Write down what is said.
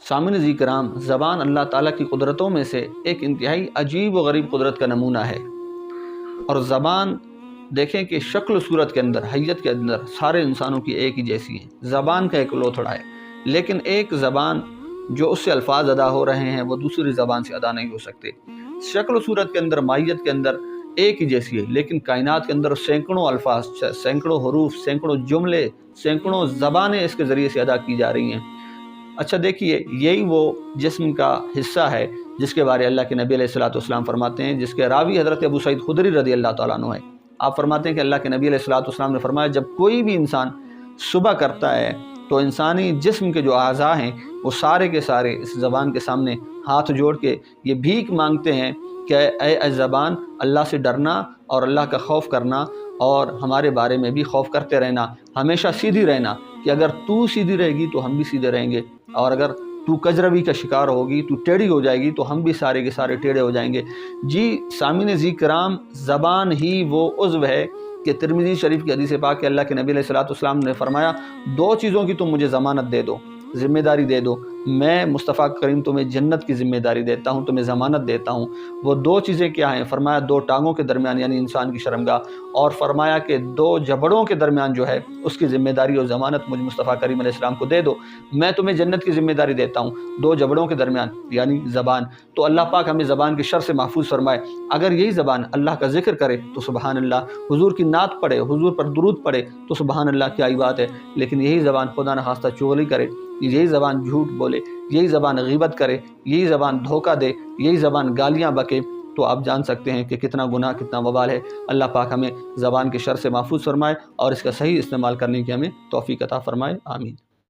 سامعین عزیز کرام، زبان اللہ تعالیٰ کی قدرتوں میں سے ایک انتہائی عجیب و غریب قدرت کا نمونہ ہے، اور زبان دیکھیں کہ شکل و صورت کے اندر، حیت کے اندر سارے انسانوں کی ایک ہی جیسی ہے۔ زبان کا ایک لوتھڑا ہے، لیکن ایک زبان جو اس سے الفاظ ادا ہو رہے ہیں وہ دوسری زبان سے ادا نہیں ہو سکتے۔ شکل و صورت کے اندر، ماہیت کے اندر ایک ہی جیسی ہے، لیکن کائنات کے اندر سینکڑوں الفاظ، سینکڑوں حروف، سینکڑوں جملے، سینکڑوں زبانیں اس کے ذریعے سے ادا کی جا رہی ہیں۔ اچھا دیکھیے، یہی وہ جسم کا حصہ ہے جس کے بارے اللہ کے نبی علیہ السلام فرماتے ہیں، جس کے راوی حضرت ابو سعید خدری رضی اللہ تعالیٰ عنہ ہے۔ آپ فرماتے ہیں کہ اللہ کے نبی علیہ السلام نے فرمایا، جب کوئی بھی انسان صبح کرتا ہے تو انسانی جسم کے جو اعضاء ہیں وہ سارے کے سارے اس زبان کے سامنے ہاتھ جوڑ کے یہ بھیک مانگتے ہیں کہ اے زبان، اللہ سے ڈرنا اور اللہ کا خوف کرنا، اور ہمارے بارے میں بھی خوف کرتے رہنا، ہمیشہ سیدھی رہنا، کہ اگر تو سیدھی رہے گی تو ہم بھی سیدھے رہیں گے، اور اگر تو کجروی کا شکار ہوگی، تو ٹیڑھی ہو جائے گی، تو ہم بھی سارے کے سارے ٹیڑھے ہو جائیں گے۔ جی سامعین عزیز کرام، زبان ہی وہ عضو ہے کہ ترمذی شریف کی حدیث پاک کہ اللہ کے نبی علیہ السلام نے فرمایا، دو چیزوں کی تم مجھے ضمانت دے دو، ذمہ داری دے دو، میں مصطفیٰ کریم تمہیں جنت کی ذمہ داری دیتا ہوں، تمہیں ضمانت دیتا ہوں۔ وہ دو چیزیں کیا ہیں؟ فرمایا دو ٹانگوں کے درمیان یعنی انسان کی شرمگاہ، اور فرمایا کہ دو جبڑوں کے درمیان جو ہے اس کی ذمہ داری اور ضمانت مجھے مصطفیٰ کریم علیہ السلام کو دے دو، میں تمہیں جنت کی ذمہ داری دیتا ہوں، دو جبڑوں کے درمیان یعنی زبان۔ تو اللہ پاک ہمیں زبان کے شر سے محفوظ فرمائے۔ اگر یہی زبان اللہ کا ذکر کرے تو سبحان اللہ، حضور کی نعت پڑھے، حضور پر درود پڑھے تو سبحان اللہ، کیا ہی بات ہے۔ لیکن یہی زبان خدا نخواستہ چغلی کرے، یہی زبان جھوٹ بولے، یہی زبان غیبت کرے، یہی زبان دھوکہ دے، یہی زبان گالیاں بکے، تو آپ جان سکتے ہیں کہ کتنا گناہ، کتنا وبال ہے۔ اللہ پاک ہمیں زبان کے شر سے محفوظ فرمائے اور اس کا صحیح استعمال کرنے کی ہمیں توفیق عطا فرمائے، آمین۔